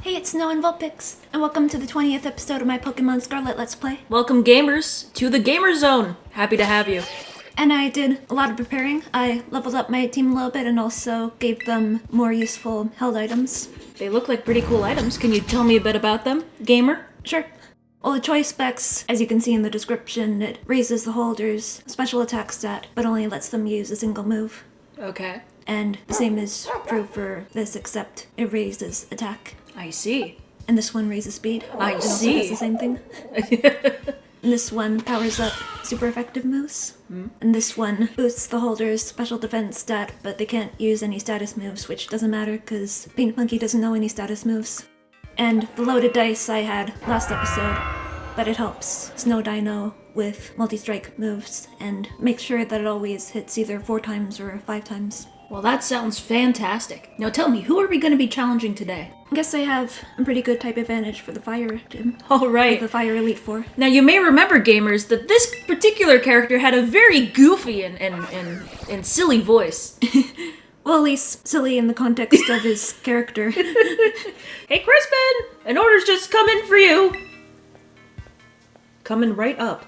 Hey, it's Snow and Vulpix, and welcome to the 20th episode of my Pokemon Scarlet Let's Play. Welcome, gamers, to the Gamer Zone. Happy to have you. And I did a lot of preparing. I leveled up my team a little bit and also gave them more useful held items. They look like pretty cool items. Can you tell me a bit about them, gamer? Sure. Well, the choice specs, as you can see in the description, it raises the holder's special attack stat, but only lets them use a single move. Okay. And the same is true for this, except it raises attack. I see. And this one raises speed. I and see. Also does the same thing. And this one powers up super effective moves. And this one boosts the holder's special defense stat, but they can't use any status moves, which doesn't matter because Paint Monkey doesn't know any status moves. And the loaded dice I had last episode, but it helps Snow Dino with multi-strike moves and makes sure that it always hits either 4 times or 5 times. Well, that sounds fantastic. Now tell me, who are we going to be challenging today? I guess I have a pretty good type advantage for the fire gym. All right. The Fire Elite Four. Now you may remember, gamers, that this particular character had a very goofy and silly voice. Well, at least silly in the context of his character. Hey, Crispin! An order's just come in for you. Coming right up.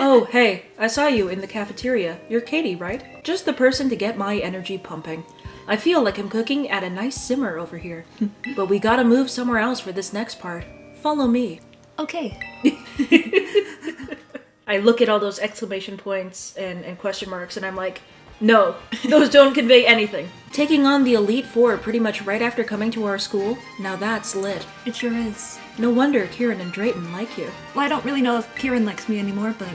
Oh, hey, I saw you in the cafeteria. You're Katie, right? Just the person to get my energy pumping. I feel like I'm cooking at a nice simmer over here. But we gotta move somewhere else for this next part. Follow me. Okay. I look at all those exclamation points and question marks and I'm like, no, those don't convey anything. Taking on the Elite Four pretty much right after coming to our school? Now that's lit. It sure is. No wonder Kieran and Drayton like you. Well, I don't really know if Kieran likes me anymore, but...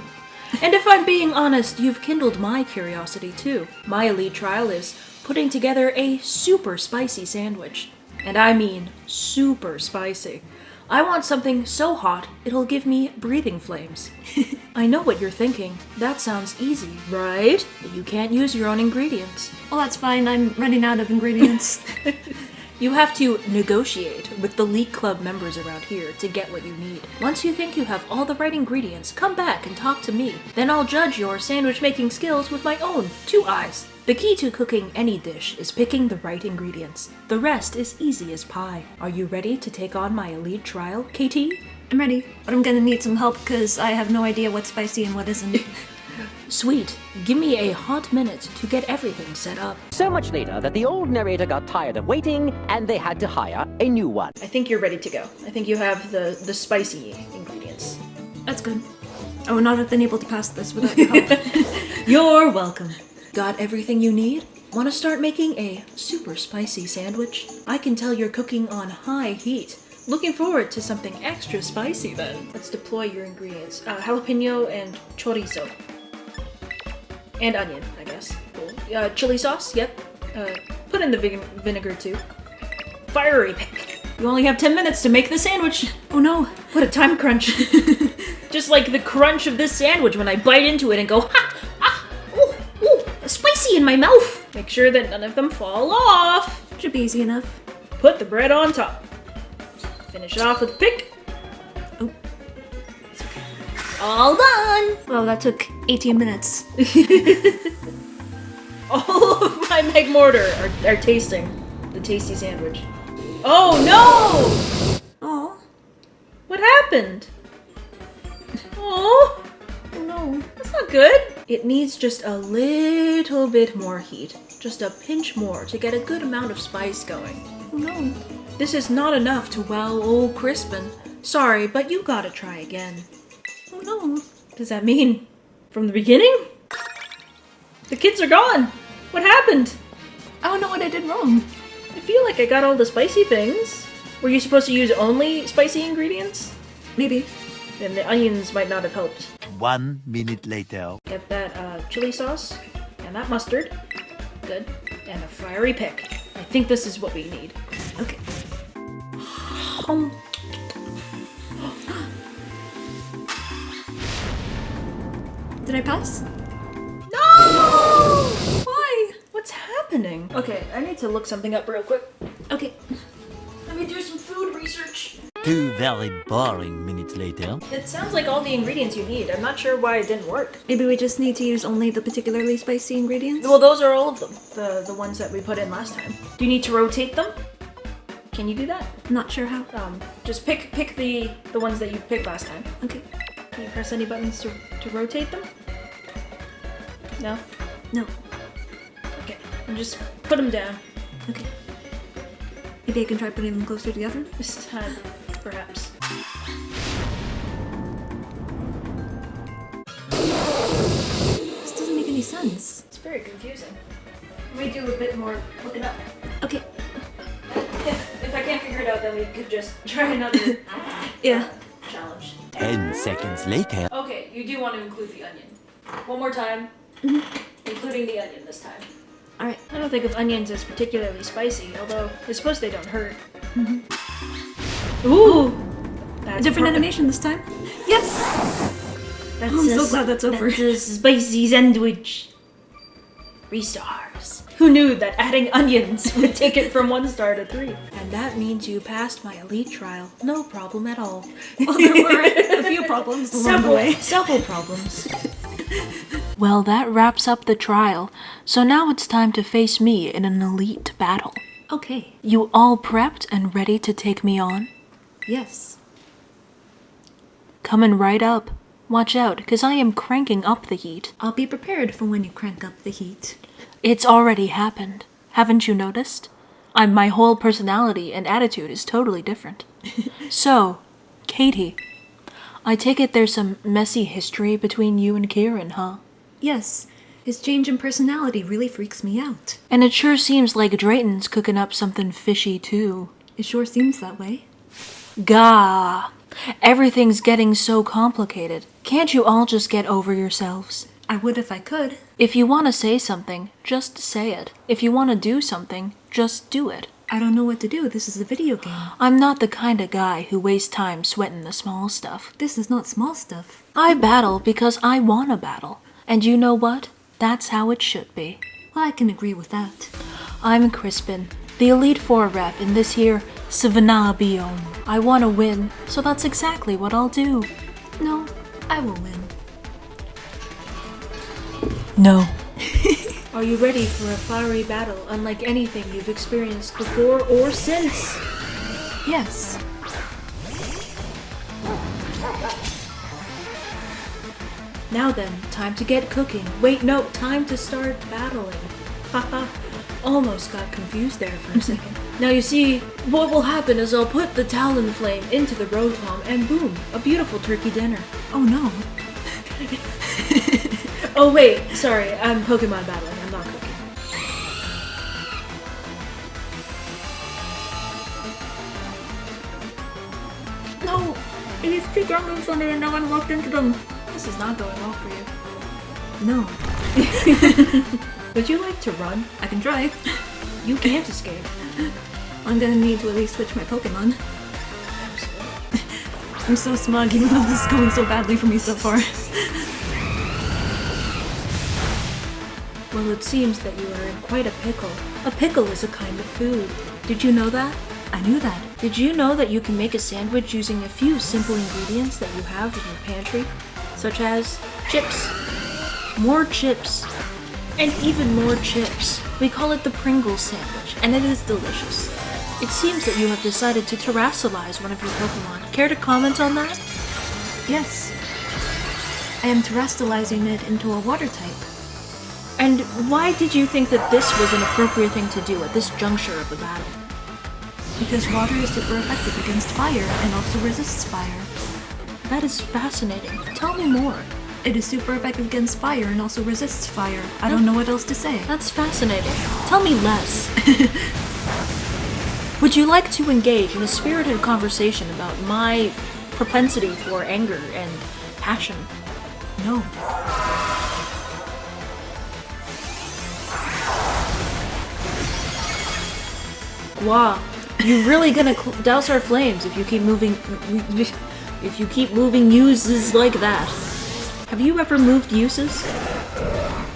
And if I'm being honest, you've kindled my curiosity too. My Elite Trial is putting together a super spicy sandwich. And I mean super spicy. I want something so hot, it'll give me breathing flames. I know what you're thinking. That sounds easy, right? But you can't use your own ingredients. Well, that's fine. I'm running out of ingredients. You have to negotiate with the Elite Club members around here to get what you need. Once you think you have all the right ingredients, come back and talk to me. Then I'll judge your sandwich making skills with my own 2 eyes. The key to cooking any dish is picking the right ingredients. The rest is easy as pie. Are you ready to take on my Elite Trial, Katie? I'm ready, but I'm gonna need some help because I have no idea what's spicy and what isn't. Sweet. Give me a hot minute to get everything set up. So much later that the old narrator got tired of waiting and they had to hire a new one. I think you're ready to go. I think you have the spicy ingredients. That's good. I would not have been able to pass this without your help. You're welcome. Got everything you need? Want to start making a super spicy sandwich? I can tell you're cooking on high heat. Looking forward to something extra spicy then. Let's deploy your ingredients. Jalapeno and chorizo. And onion, I guess. Cool. Chili sauce, yep. Put in the vinegar too. Fiery pick. You only have 10 minutes to make the sandwich. Oh no. What a time crunch. Just like the crunch of this sandwich when I bite into it and go, ha! Spicy in my mouth! Make sure that none of them fall off. Should be easy enough. Put the bread on top. Finish it off with a pick. Oh. All done! Well, that took 18 minutes. All of my Meg Mortar are tasting the tasty sandwich. Oh no! Aw. What happened? Oh. Oh no. That's not good. It needs just a little bit more heat. Just a pinch more to get a good amount of spice going. Oh no. This is not enough to wow old Crispin. Sorry, but you gotta try again. Oh no. Does that mean from the beginning? The kids are gone. What happened? I don't know what I did wrong. I feel like I got all the spicy things. Were you supposed to use only spicy ingredients? Maybe. Then the onions might not have helped. 1 minute later. Get that chili sauce and that mustard. Good. And a fiery pick. I think this is what we need. Okay. Did I pass? No! Why? What's happening? Okay, I need to look something up real quick. Okay. Let me do some food research. 2 very boring minutes later. It sounds like all the ingredients you need. I'm not sure why it didn't work. Maybe we just need to use only the particularly spicy ingredients? Well, those are all of them. The ones that we put in last time. Do you need to rotate them? Can you do that? Not sure how. Just pick the ones that you picked last time. Okay. Can you press any buttons to rotate them? No? No. Okay. And just put them down. Okay. Maybe I can try putting them closer together? This time, perhaps. This doesn't make any sense. It's very confusing. Let me do a bit more looking up. Okay. If I can't figure it out, then we could just try another Yeah. challenge. 10 seconds later. Okay, you do want to include the onion. One more time. Including the onion this time. Alright. I don't think of onions as particularly spicy, although I suppose they don't hurt. Ooh! That's Different animation this time? Yes! That's I'm so glad that's over. That's a spicy sandwich. 3 stars. Who knew that adding onions would take it from 1 star to 3? And that means you passed my elite trial. No problem at all. Well, there were a few problems along the way. Several problems. Well, that wraps up the trial, so now it's time to face me in an elite battle. Okay. You all prepped and ready to take me on? Yes. Coming right up. Watch out, 'cause I am cranking up the heat. I'll be prepared for when you crank up the heat. It's already happened. Haven't you noticed? My whole personality and attitude is totally different. So, Katie, I take it there's some messy history between you and Kieran, huh? Yes. His change in personality really freaks me out. And it sure seems like Drayton's cooking up something fishy too. It sure seems that way. Gah! Everything's getting so complicated. Can't you all just get over yourselves? I would if I could. If you want to say something, just say it. If you want to do something, just do it. I don't know what to do. This is a video game. I'm not the kind of guy who wastes time sweating the small stuff. This is not small stuff. I battle because I want to battle. And you know what? That's how it should be. Well, I can agree with that. I'm Crispin, the Elite 4 rep in this here Savannah biome. I want to win, so that's exactly what I'll do. No, I will win. No. Are you ready for a fiery battle unlike anything you've experienced before or since? Yes. Now then, time to get cooking. Wait, no, time to start battling. Haha, almost got confused there for a second. Now you see, what will happen is I'll put the Talon Flame into the Rotom and boom, a beautiful turkey dinner. Oh no. Oh wait, sorry, I'm Pokemon battling, I'm not cooking. No! It is 2 ground moves on there and now I'm locked into them. This is not going well for you. No. Would you like to run? I can try. You can't escape. I'm gonna need to at least switch my Pokemon. I'm so smug even though this is going so badly for me so far. Well, it seems that you are in quite a pickle. A pickle is a kind of food. Did you know that? I knew that. Did you know that you can make a sandwich using a few simple ingredients that you have in your pantry? Such as chips, more chips, and even more chips. We call it the Pringles sandwich, and it is delicious. It seems that you have decided to terrestrialize one of your Pokemon. Care to comment on that? Yes. I am terrestrializing it into a water type. And why did you think that this was an appropriate thing to do at this juncture of the battle? Because water is super effective against fire and also resists fire. That is fascinating. Tell me more. It is super effective against fire and also resists fire. I don't know what else to say. That's fascinating. Tell me less. Would you like to engage in a spirited conversation about my propensity for anger and passion? No. Wow, you're really gonna douse our flames if you keep moving uses like that. Have you ever moved uses?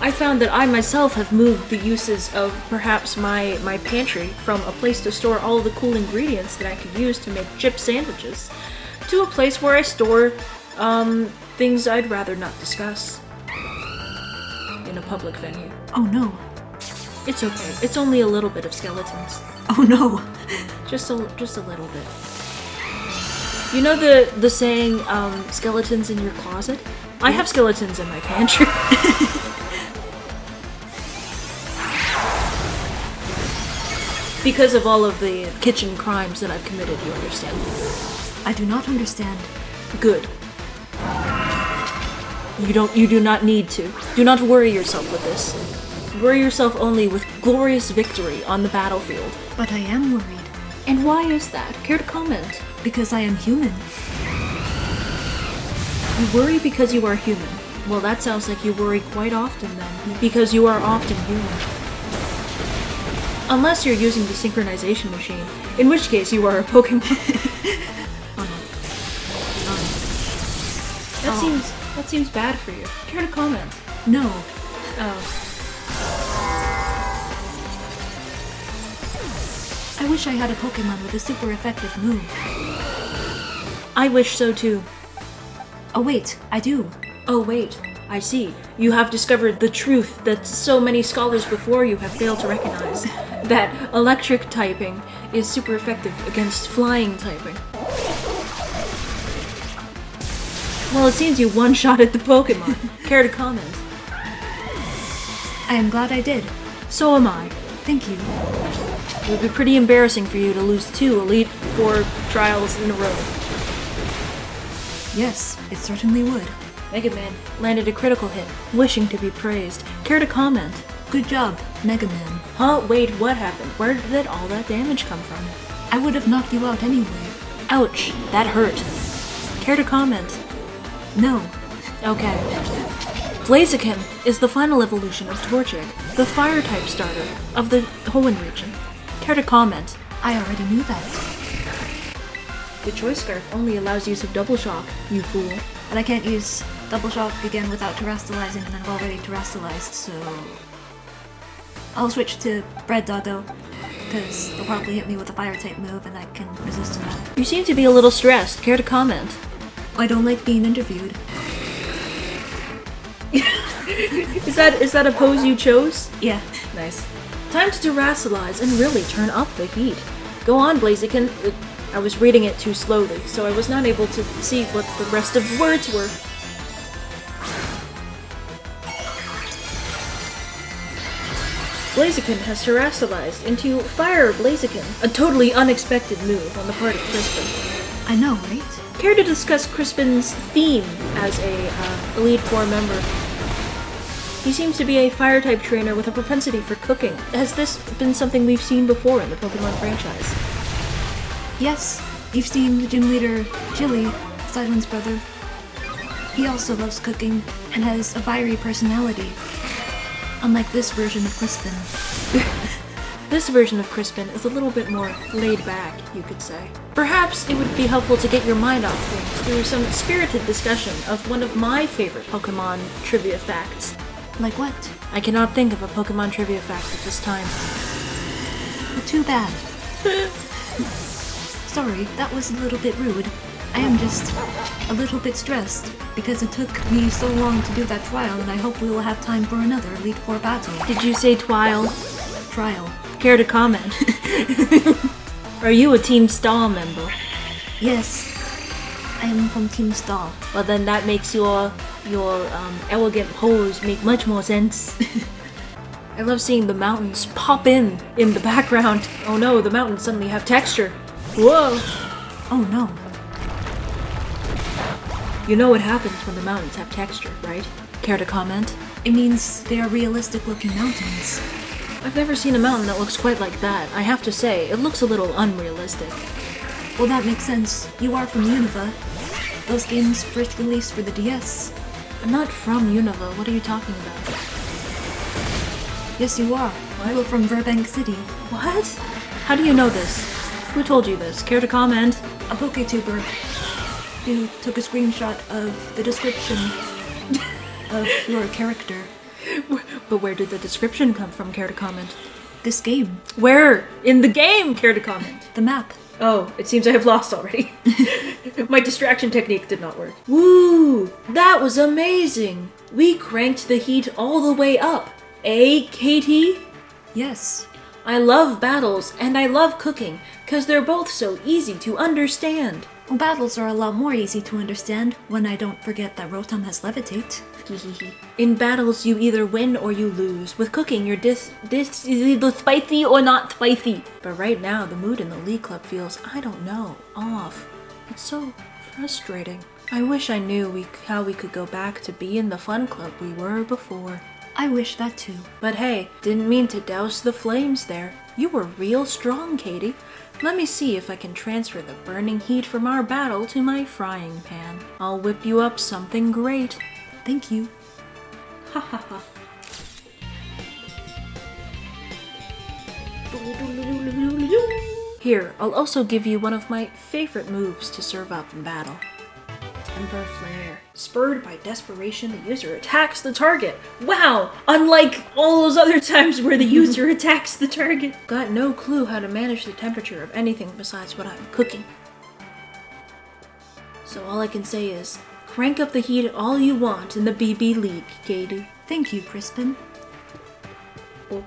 I found that I myself have moved the uses of perhaps my pantry from a place to store all of the cool ingredients that I could use to make chip sandwiches to a place where I store things I'd rather not discuss in a public venue. Oh no. It's okay. It's only a little bit of skeletons. Oh no. Just a little bit. You know the saying, skeletons in your closet? I have skeletons in my pantry. Because of all of the kitchen crimes that I've committed, you understand? I do not understand. Good. You do not need to. Do not worry yourself with this. Worry yourself only with glorious victory on the battlefield. But I am worried. And why is that? Care to comment? Because I am human. You worry because you are human. Well, that sounds like you worry quite often then, because you are often human. Unless you're using the synchronization machine, in which case you are a Pokemon. That seems bad for you. Care to comment? No. Oh. I wish I had a Pokemon with a super effective move. I wish so too. Oh wait, I do. Oh wait, I see. You have discovered the truth that so many scholars before you have failed to recognize. That electric typing is super effective against flying typing. Well, it seems you one-shotted the Pokemon. Care to comment? I am glad I did. So am I. Thank you. It would be pretty embarrassing for you to lose 2 Elite Four trials in a row. Yes, it certainly would. Mega Man landed a critical hit, wishing to be praised. Care to comment? Good job, Mega Man. Huh? Wait, what happened? Where did all that damage come from? I would have knocked you out anyway. Ouch, that hurt. Care to comment? No. Okay. Blaziken is the final evolution of Torchic, the fire-type starter of the Hoenn region. Care to comment? I already knew that. The Choice Scarf only allows use of Double Shock, you fool. But I can't use Double Shock again without terastallizing, and I've already terastallized, so... I'll switch to Bread Doggo, because they'll probably hit me with a fire-type move, and I can resist to that. You seem to be a little stressed. Care to comment? I don't like being interviewed. Is that a pose you chose? Yeah. Nice. Time to terastallize and really turn up the heat. Go on, Blaziken. I was reading it too slowly, so I was not able to see what the rest of the words were. Blaziken has terastallized into Fire Blaziken, a totally unexpected move on the part of Crispin. I know, right? Care to discuss Crispin's theme as a Elite Four member? He seems to be a fire-type trainer with a propensity for cooking. Has this been something we've seen before in the Pokemon franchise? Yes, you've seen the gym leader, Chili, Sidewind's brother. He also loves cooking and has a fiery personality. Unlike this version of Crispin. This version of Crispin is a little bit more laid back, you could say. Perhaps it would be helpful to get your mind off things through some spirited discussion of one of my favorite Pokemon trivia facts. Like what? I cannot think of a Pokemon trivia fact at this time. Well, too bad. Sorry, that was a little bit rude. I am just a little bit stressed because it took me so long to do that trial, and I hope we will have time for another Elite Four battle. Did you say Trial? Trial. Care to comment? Are you a Team Stall member? Yes, I am from Team Stall. Well, then that makes your elegant pose make much more sense. I love seeing the mountains pop in the background. Oh no, the mountains suddenly have texture. Whoa! Oh no. You know what happens when the mountains have texture, right? Care to comment? It means they are realistic looking mountains. I've never seen a mountain that looks quite like that. I have to say, it looks a little unrealistic. Well, that makes sense. You are from Unova. Those games first released for the DS. I'm not from Unova. What are you talking about? Yes, you are. You are from Burbank City. What? How do you know this? Who told you this? Care to comment? A PokeTuber who took a screenshot of the description of your character. But where did the description come from? Care to comment? This game. Where? In the game? Care to comment? The map. Oh, it seems I have lost already. My distraction technique did not work. Woo! That was amazing! We cranked the heat all the way up. Eh, Katie? Yes. I love battles and I love cooking, 'cause they're both so easy to understand. Well, battles are a lot more easy to understand when I don't forget that Rotom has levitate. In battles, you either win or you lose. With cooking, you're this either spicy or not spicy. But right now, the mood in the League Club feels, I don't know, off. It's so frustrating. I wish I knew how we could go back to being the fun club we were before. I wish that too. But hey, didn't mean to douse the flames there. You were real strong, Katie. Let me see if I can transfer the burning heat from our battle to my frying pan. I'll whip you up something great. Thank you. Ha ha ha. Here, I'll also give you one of my favorite moves to serve up in battle. Temper Flare. Spurred by desperation, the user attacks the target. Wow! Unlike all those other times where the user attacks the target. Got no clue how to manage the temperature of anything besides what I'm cooking. So all I can say is, crank up the heat all you want in the BB League, Katie. Thank you, Crispin. Yo!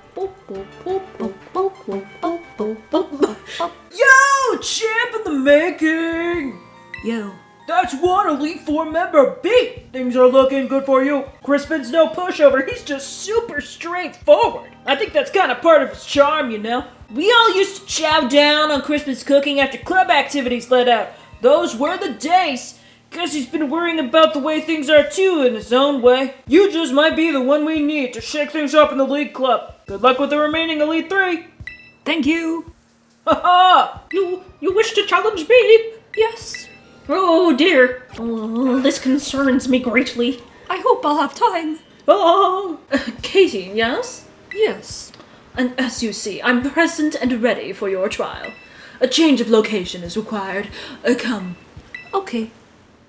Champ in the making! Yo. That's one Elite Four member beat! Things are looking good for you. Crispin's no pushover, he's just super straightforward. I think that's kind of part of his charm, you know? We all used to chow down on Crispin's cooking after club activities let out. Those were the days. Guess he's been worrying about the way things are too in his own way. You just might be the one we need to shake things up in the League Club. Good luck with the remaining Elite Three. Thank you. Haha! You wish to challenge me? Yes. Oh dear. Oh, this concerns me greatly. I hope I'll have time. Oh, Katie, yes? Yes. And as you see, I'm present and ready for your trial. A change of location is required. Come. Okay.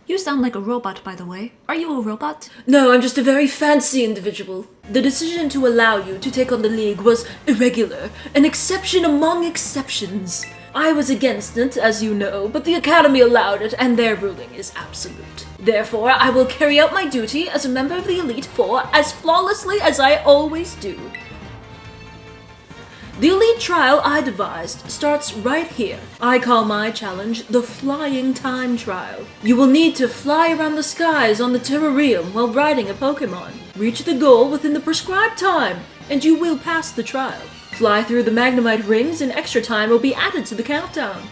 You sound like a robot, by the way. Are you a robot? No, I'm just a very fancy individual. The decision to allow you to take on the League was irregular, an exception among exceptions. I was against it, as you know, but the Academy allowed it, and their ruling is absolute. Therefore, I will carry out my duty as a member of the Elite Four as flawlessly as I always do. The Elite Trial I devised starts right here. I call my challenge the Flying Time Trial. You will need to fly around the skies on the terrarium while riding a Pokemon. Reach the goal within the prescribed time, and you will pass the trial. Fly through the Magnemite rings and extra time will be added to the countdown.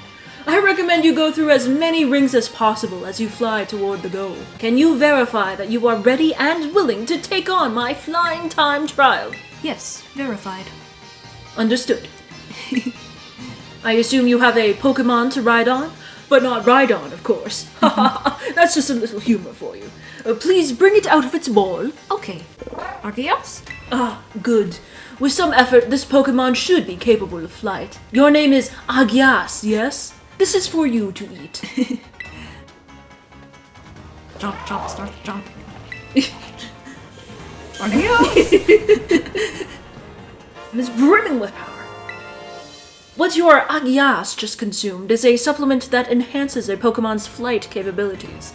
I recommend you go through as many rings as possible as you fly toward the goal. Can you verify that you are ready and willing to take on my Flying Time Trial? Yes, verified. Understood. I assume you have a Pokemon to ride on? But not ride on, of course. That's just a little humor for you. Please bring it out of its ball. Okay. Arceus? Ah, good. With some effort, this Pokemon should be capable of flight. Your name is Agias, yes? This is for you to eat. Jump, jump, start, jump. It's brimming with power. What your Agias just consumed is a supplement that enhances a Pokemon's flight capabilities.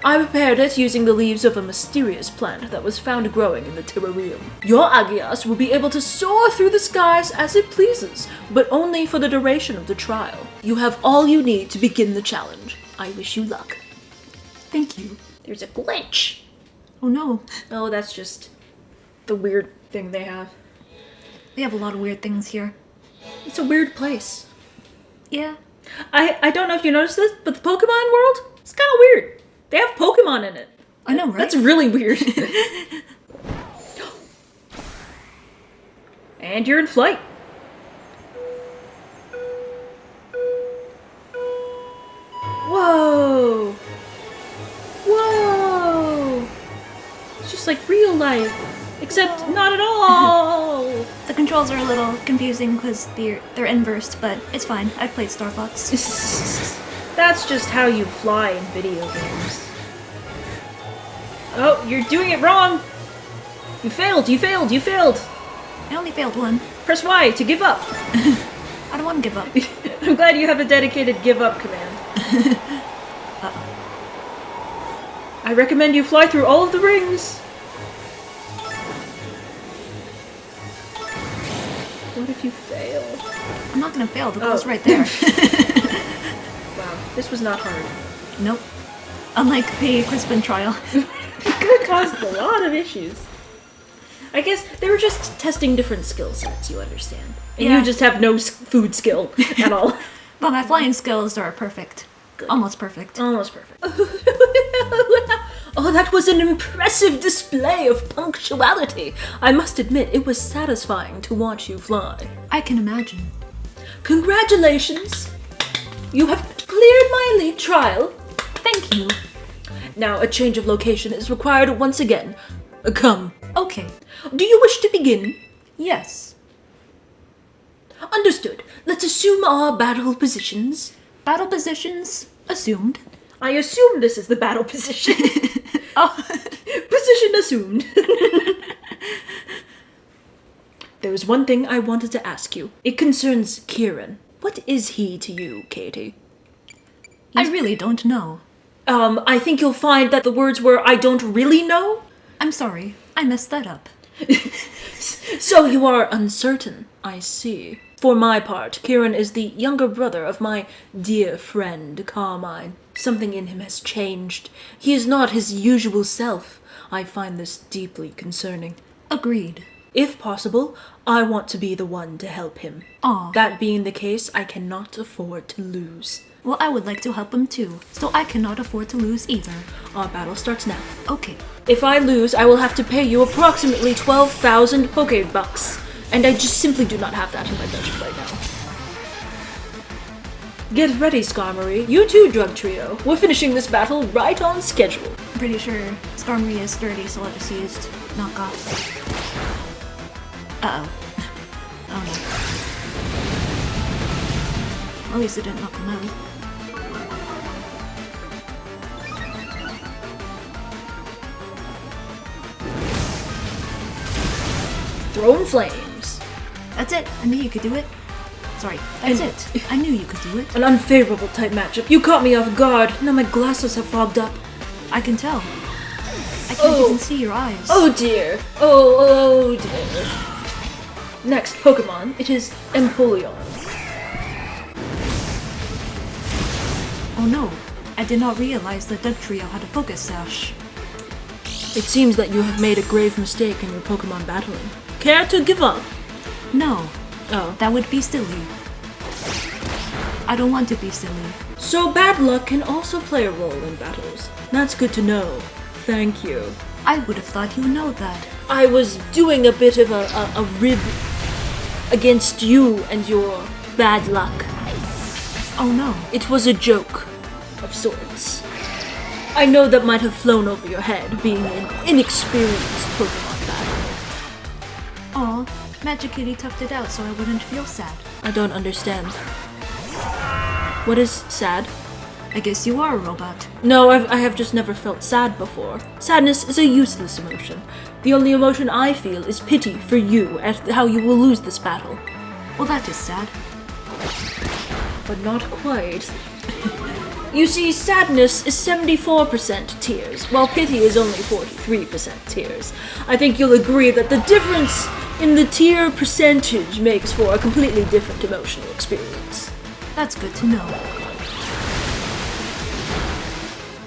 I prepared it using the leaves of a mysterious plant that was found growing in the terrarium. Your Agias will be able to soar through the skies as it pleases, but only for the duration of the trial. You have all you need to begin the challenge. I wish you luck. Thank you. There's a glitch. Oh no. Oh, that's just the weird thing they have. They have a lot of weird things here. It's a weird place. Yeah. I don't know if you noticed this, but the Pokemon world, it's kind of weird. They have Pokemon in it. I know, right? That's really weird. And you're in flight. Whoa! Whoa! It's just like real life, except not at all. The controls are a little confusing because they're inversed, but it's fine. I've played Star Fox. That's just how you fly in video games. Oh, you're doing it wrong! You failed, you failed, you failed! I only failed one. Press Y to give up. I don't want to give up. I'm glad you have a dedicated give up command. I recommend you fly through all of the rings. What if you fail? I'm not gonna fail, the goal's right there. Wow, this was not hard. Nope. Unlike the Crispin Trial. It caused a lot of issues. I guess they were just testing different skill sets, you understand. And Yeah. you just have no food skill at all. But my flying skills are perfect. Almost perfect. Almost perfect. Oh, that was an impressive display of punctuality. I must admit, it was satisfying to watch you fly. I can imagine. Congratulations! You have cleared my elite trial. Thank you. Now a change of location is required once again. Come. Okay. Do you wish to begin? Yes. Understood. Let's assume our battle positions. Battle positions assumed. I assume this is the battle position. Oh. Position assumed. There was one thing I wanted to ask you. It concerns Kieran. What is he to you, Katie? I really don't know. I think you'll find that the words were, I don't really know. I'm sorry. I messed that up. So you are uncertain, I see. For my part, Kieran is the younger brother of my dear friend, Carmine. Something in him has changed. He is not his usual self. I find this deeply concerning. Agreed. If possible, I want to be the one to help him. Aw. That being the case, I cannot afford to lose. Well, I would like to help him too, so I cannot afford to lose either. Our battle starts now. Okay. If I lose, I will have to pay you approximately 12,000 Pokebucks, and I just simply do not have that in my budget right now. Get ready, Skarmory. You too, Drug Trio. We're finishing this battle right on schedule. I'm pretty sure Skarmory is sturdy, so I'll just use knockoff. Uh-oh. Oh no. At least it didn't knock him out. Throwing flames. That's it. I knew you could do it. Sorry. That's it. I knew you could do it. An unfavorable type matchup. You caught me off guard. Now my glasses have fogged up. I can tell. I can't even see your eyes. Oh dear. Oh dear. Next Pokemon, it is Empoleon. Oh no. I did not realize that Drug Trio had a focus sash. It seems that you have made a grave mistake in your Pokemon battling. Care to give up? No. Oh. That would be silly. I don't want to be silly. So bad luck can also play a role in battles. That's good to know. Thank you. I would have thought you would know that. I was doing a bit of a rib against you and your bad luck. Oh no. It was a joke of sorts. I know that might have flown over your head, being an inexperienced Pokemon battle. Aw, Magic Kitty toughed it out so I wouldn't feel sad. I don't understand. What is sad? I guess you are a robot. No, I have just never felt sad before. Sadness is a useless emotion. The only emotion I feel is pity for you at how you will lose this battle. Well, that is sad. But not quite. You see, sadness is 74% tears, while pity is only 43% tears. I think you'll agree that the difference in the tear percentage makes for a completely different emotional experience. That's good to know.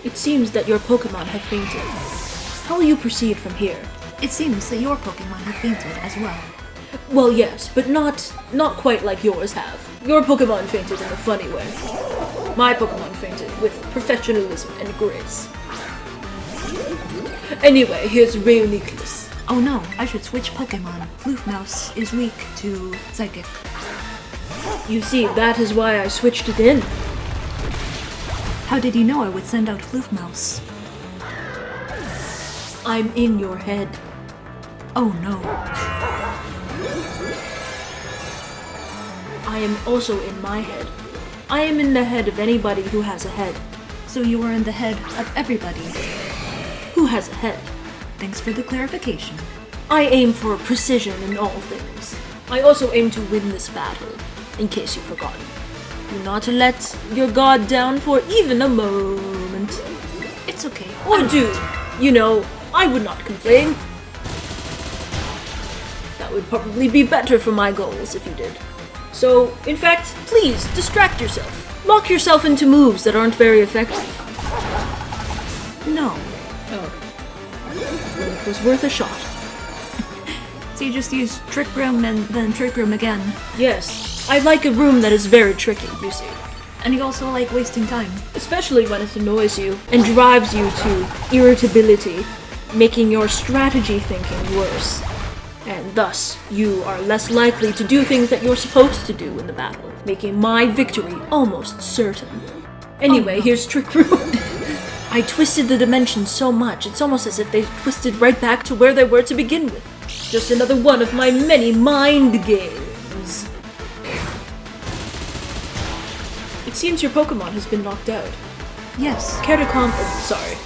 It seems that your Pokemon have fainted. How will you proceed from here? It seems that your Pokemon have fainted as well. Well, yes, but not quite like yours have. Your Pokemon fainted in a funny way. My Pokemon fainted with professionalism and grace. Anyway, here's Reuniclus. Oh no, I should switch Pokemon. Floofmouse is weak to Psychic. You see, that is why I switched it in. How did you know I would send out Floofmouse? I'm in your head. Oh no. I am also in my head. I am in the head of anybody who has a head. So you are in the head of everybody. Who has a head? Thanks for the clarification. I aim for precision in all things. I also aim to win this battle, in case you've forgotten. Do not let your guard down for even a moment. It's okay. Or do. You know, I would not complain. That would probably be better for my goals if you did. So, in fact, please, distract yourself. Lock yourself into moves that aren't very effective. No. Oh. Well, it was worth a shot. So you just use Trick Room and then Trick Room again. Yes, I like a room that is very tricky, you see. And you also like wasting time. Especially when it annoys you and drives you to irritability, making your strategy thinking worse. And thus, you are less likely to do things that you're supposed to do in the battle, making my victory almost certain. Anyway, here's Trick Room. I twisted the dimensions so much, it's almost as if they twisted right back to where they were to begin with. Just another one of my many mind games. It seems your Pokemon has been knocked out. Yes. Care to sorry.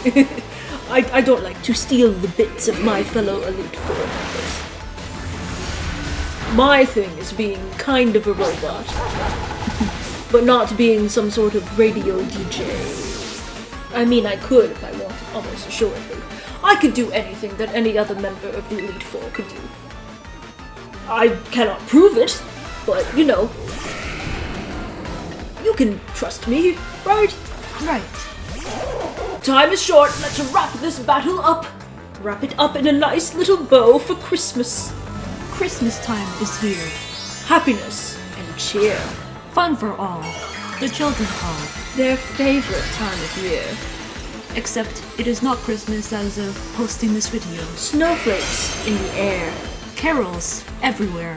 I don't like to steal the bits of my fellow Elite Four members. My thing is being kind of a robot, but not being some sort of radio DJ. I mean, I could if I wanted, almost assuredly. I could do anything that any other member of the Elite Four could do. I cannot prove it, but, you know, you can trust me, right? Right. Time is short, let's wrap this battle up. Wrap it up in a nice little bow for Christmas. Christmas time is here. Happiness and cheer. Fun for all. The children call. Their favorite time of year. Except it is not Christmas as of posting this video. Snowflakes in the air. Carols everywhere.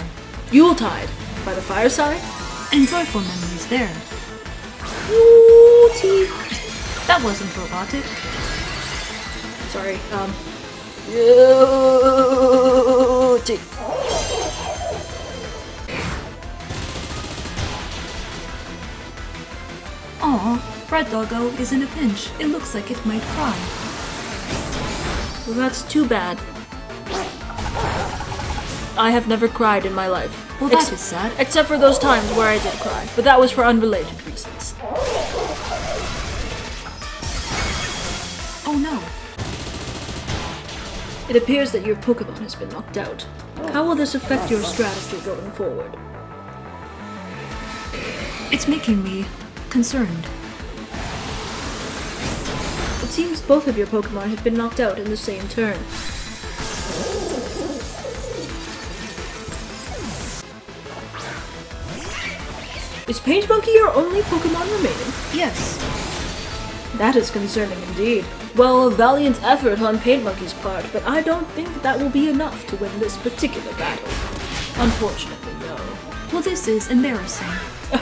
Yuletide by the fireside. And joyful memories there. Yuletide. That wasn't robotic. Sorry, Yuletide. Aw, Red Doggo is in a pinch. It looks like it might cry. Well, that's too bad. I have never cried in my life. Well, that is sad. Except for those times where I did cry, but that was for unrelated reasons. Oh no. It appears that your Pokemon has been knocked out. How will this affect your strategy going forward? It's making me concerned. It seems both of your Pokemon have been knocked out in the same turn. Is Paint Monkey your only Pokemon remaining? Yes. That is concerning indeed. Well, a valiant effort on Paint Monkey's part, but I don't think that will be enough to win this particular battle. Unfortunately, no. Well, this is embarrassing.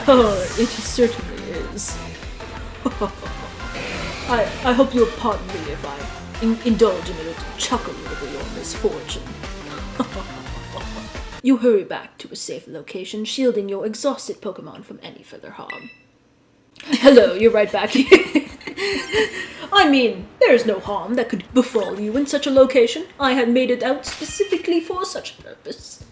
Oh, it certainly is. I hope you'll pardon me if I indulge in a little chuckle over your misfortune. You hurry back to a safe location, shielding your exhausted Pokemon from any further harm. Hello, you're right back here. I mean, there's no harm that could befall you in such a location. I had made it out specifically for such a purpose.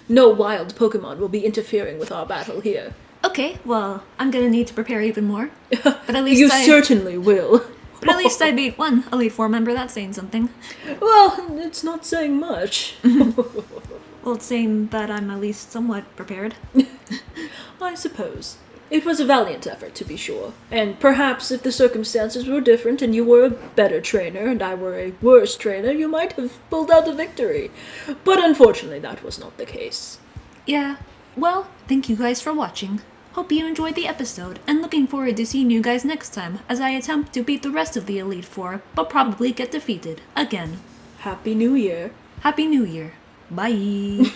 No wild Pokemon will be interfering with our battle here. Okay, well, I'm gonna need to prepare even more. But at least You certainly will. But at least I beat one Elite Four member. That's saying something. Well, it's not saying much. Well, it's saying that I'm at least somewhat prepared. I suppose. It was a valiant effort, to be sure. And perhaps if the circumstances were different and you were a better trainer and I were a worse trainer, you might have pulled out a victory. But unfortunately, that was not the case. Yeah. Well, thank you guys for watching. Hope you enjoyed the episode, and looking forward to seeing you guys next time as I attempt to beat the rest of the Elite Four, but probably get defeated. Again. Happy New Year. Happy New Year. Bye.